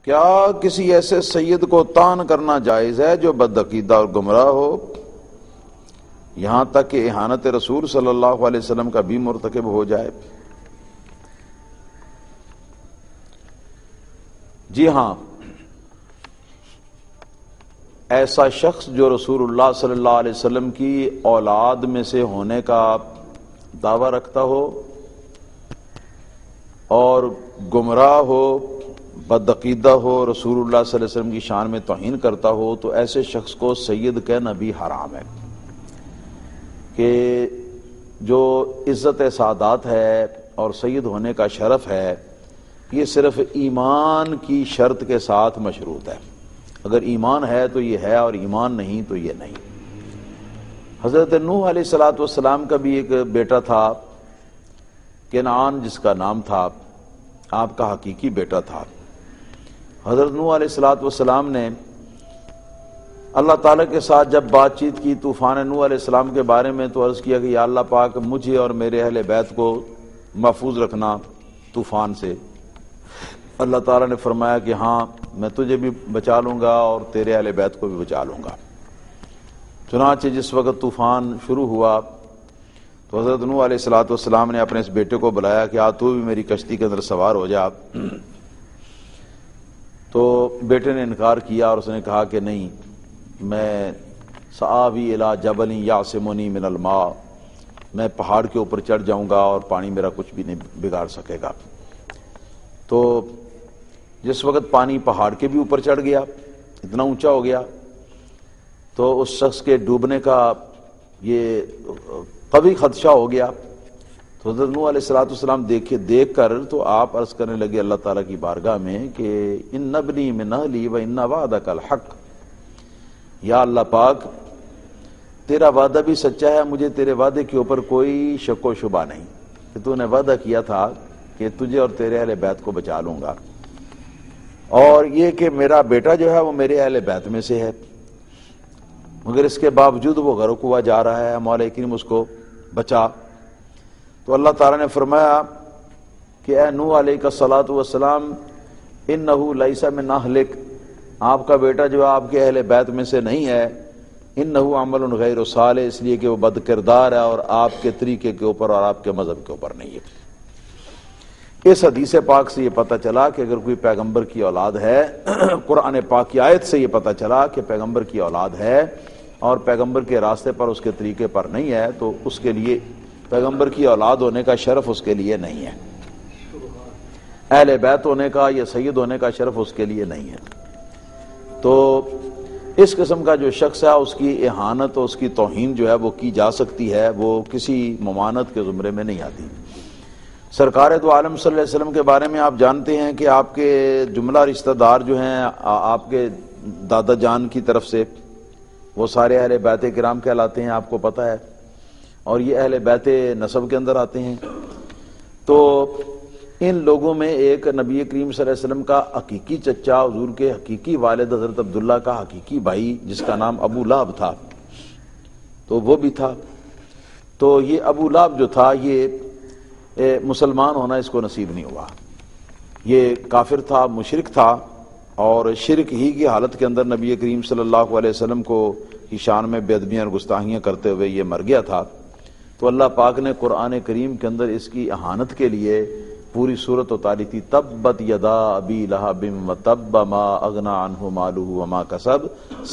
کیا کسی ایسے سید کو طعن کرنا جائز ہے جو بدعقیدہ اور گمراہ ہو، یہاں تک کہ اہانت رسول صلی اللہ علیہ وسلم کا بھی مرتکب ہو جائے؟ جی ہاں، ایسا شخص جو رسول اللہ صلی اللہ علیہ وسلم کی اولاد میں سے ہونے کا دعویٰ رکھتا ہو اور گمراہ ہو، بدعقیدہ ہو، رسول اللہ صلی اللہ علیہ وسلم کی شان میں توہین کرتا ہو، تو ایسے شخص کو سید کہنا بھی حرام ہے، کہ جو عزت سعادات ہے اور سید ہونے کا شرف ہے یہ صرف ایمان کی شرط کے ساتھ مشروط ہے۔ اگر ایمان ہے تو یہ ہے اور ایمان نہیں تو یہ نہیں۔ حضرت نوح علیہ السلام کا بھی ایک بیٹا تھا کنعان جس کا نام تھا، آپ کا حقیقی بیٹا تھا۔ حضرت نوح علیہ السلام نے اللہ تعالیٰ کے ساتھ جب بات چیت کی طوفان نوح علیہ السلام کے بارے میں تو عرض کیا کہ یا اللہ پاک مجھے اور میرے اہل بیت کو محفوظ رکھنا طوفان سے۔ اللہ تعالیٰ نے فرمایا کہ ہاں میں تجھے بھی بچا لوں گا اور تیرے اہل بیت کو بھی بچا لوں گا۔ چنانچہ جس وقت طوفان شروع ہوا تو حضرت نوح علیہ السلام نے اپنے اس بیٹے کو بلایا کہ تو بھی میری کشتی کے اندر سوار ہو جا۔ تو بیٹے نے انکار کیا اور اس نے کہا کہ نہیں، میں سآوی الی جبل یعصمنی من الماء، میں پہاڑ کے اوپر چڑھ جاؤں گا اور پانی میرا کچھ بھی نہیں بگاڑ سکے گا۔ تو جس وقت پانی پہاڑ کے بھی اوپر چڑھ گیا، اتنا اونچا ہو گیا، تو اس شخص کے ڈوبنے کا یہ قوی خدشہ ہو گیا۔ تو حضرت نوح علیہ السلام دیکھ کر تو آپ عرض کرنے لگے اللہ تعالیٰ کی بارگاہ میں کہ ان ابنی من اہلی و ان وعدک الحق، یا اللہ پاک تیرا وعدہ بھی سچا ہے، مجھے تیرے وعدے کے اوپر کوئی شک و شبہ نہیں کہ تو نے وعدہ کیا تھا کہ تجھے اور تیرے اہل بیت کو بچا لوں گا، اور یہ کہ میرا بیٹا جو ہے وہ میرے اہل بیت میں سے ہے، مگر اس کے باوجود وہ غرق ہوا جا رہا ہے، مولا کریم اس کو بچا۔ تو اللہ تعالیٰ نے فرمایا کہ اے نوح علیہ الصلاۃ والسلام انہ لیس من اہلک، آپ کا بیٹا جو آپ کے اہل بیت میں سے نہیں ہے، انہ عمل غیر صالح، اس لیے کہ وہ بد کردار ہے اور آپ کے طریقے کے اوپر اور آپ کے مذہب کے اوپر نہیں ہے۔ اس حدیث پاک سے یہ پتہ چلا کہ اگر کوئی پیغمبر کی اولاد ہے، قرآن پاک کی آیت سے یہ پتہ چلا کہ پیغمبر کی اولاد ہے اور پیغمبر کے راستے پر اس کے طریقے پر نہیں ہے، تو اس کے لیے پیغمبر کی اولاد ہونے کا شرف اس کے لیے نہیں ہے، اہل بیت ہونے کا یا سید ہونے کا شرف اس کے لیے نہیں ہے۔ تو اس قسم کا جو شخص ہے اس کی اہانت اور اس کی توہین جو ہے وہ کی جا سکتی ہے، وہ کسی ممانعت کے زمرے میں نہیں آتی۔ سرکار دو عالم صلی اللہ علیہ وسلم کے بارے میں آپ جانتے ہیں کہ آپ کے جملہ رشتہ دار جو ہیں آپ کے دادا جان کی طرف سے وہ سارے اہل بیت کرام کہلاتے ہیں، آپ کو پتہ ہے، اور یہ اہل بیت نسب کے اندر آتے ہیں۔ تو ان لوگوں میں ایک نبی کریم صلی اللہ علیہ وسلم کا حقیقی چچا، حضور کے حقیقی والد حضرت عبداللہ کا حقیقی بھائی جس کا نام ابو لہب تھا، تو وہ بھی تھا۔ تو یہ ابو لہب جو تھا یہ مسلمان ہونا اس کو نصیب نہیں ہوا، یہ کافر تھا، مشرک تھا، اور شرک ہی کی حالت کے اندر نبی کریم صلی اللہ علیہ وسلم کو کی شان میں بے ادبیاں اور گستاخیاں کرتے ہوئے یہ مر گیا تھا۔ تو اللہ پاک نے قرآن کریم کے اندر اس کی اہانت کے لیے پوری صورت اتاری تھی، تبت یدا ابی لہب وتب ما اغنی عنہ مالہ وما کسب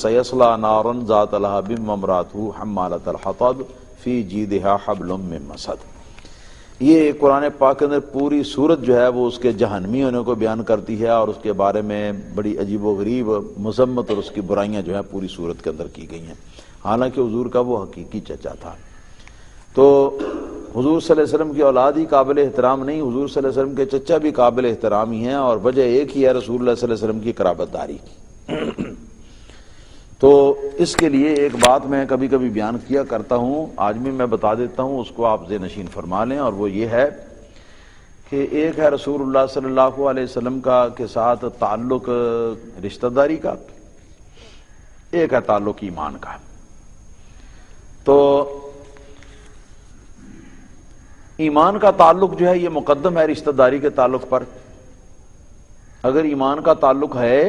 سیصلی نارا ذات لہب وامرأتہ حمالۃ الحطب فی جیدہا حبل من مسد۔ یہ قرآن پاک کے اندر پوری صورت جو ہے وہ اس کے جہنمی ہونے کو بیان کرتی ہے، اور اس کے بارے میں بڑی عجیب و غریب مذمت اور اس کی برائیاں جو ہیں پوری صورت کے اندر کی گئی ہیں، حالانکہ حضور کا وہ حقیقی چچا تھا۔ تو حضور صلی اللہ علیہ وسلم کی اولاد ہی قابل احترام نہیں، حضور صلی اللہ علیہ وسلم کے چچا بھی قابل احترام ہی ہیں، اور وجہ ایک ہی ہے، رسول اللہ صلی اللہ علیہ وسلم کی قرابت داری۔ تو اس کے لیے ایک بات میں کبھی کبھی بیان کیا کرتا ہوں، آج بھی میں بتا دیتا ہوں، اس کو آپ ذہن نشین فرما لیں، اور وہ یہ ہے کہ ایک ہے رسول اللہ صلی اللہ علیہ وسلم کا کے ساتھ تعلق رشتہ داری کا، ایک ہے تعلق ایمان کا۔ تو ایمان کا تعلق جو ہے یہ مقدم ہے رشتہ داری کے تعلق پر، اگر ایمان کا تعلق ہے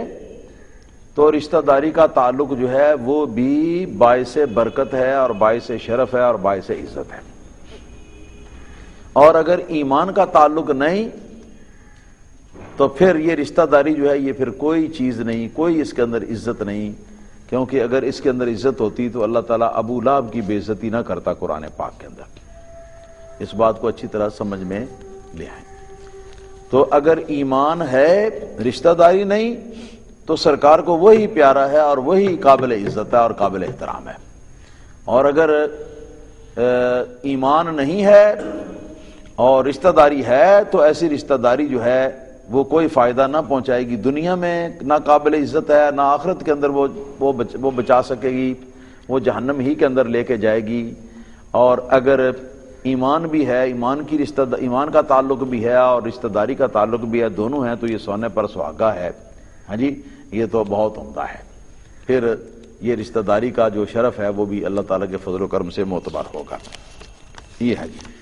تو رشتہ داری کا تعلق جو ہے وہ بھی باعث برکت ہے اور باعث شرف ہے اور باعث عزت ہے. اور اگر ایمان کا تعلق نہیں تو پھر یہ رشتہ داری جو ہے یہ پھر کوئی چیز نہیں، کوئی اس کے اندر عزت نہیں، کیونکہ اگر اس کے اندر عزت ہوتی تو اللہ تعالیٰ ابو لہب کی بے عزتی نہ کرتا قرآن پاک کے اندر. اس بات کو اچھی طرح سمجھ میں لے آئیں. تو اگر ایمان ہے رشتہ داری نہیں تو سرکار کو وہی پیارا ہے اور وہی قابل عزت ہے اور قابل احترام ہے. اور اگر ایمان نہیں ہے اور رشتہ داری ہے تو ایسی رشتہ داری جو ہے وہ کوئی فائدہ نہ پہنچائے گی، دنیا میں نہ قابل عزت ہے، نہ آخرت کے اندر وہ بچا سکے گی، وہ جہنم ہی کے اندر لے کے جائے گی. اور اگر ایمان بھی ہے، ایمان کا تعلق بھی ہے اور رشتہ داری کا تعلق بھی ہے، دونوں ہیں تو یہ سونے پر سہاگا ہے. ہاں جی، یہ تو بہت عمدہ ہے. پھر یہ رشتہ داری کا جو شرف ہے وہ بھی اللہ تعالیٰ کے فضل و کرم سے معتبر ہوگا. یہ ہے جی.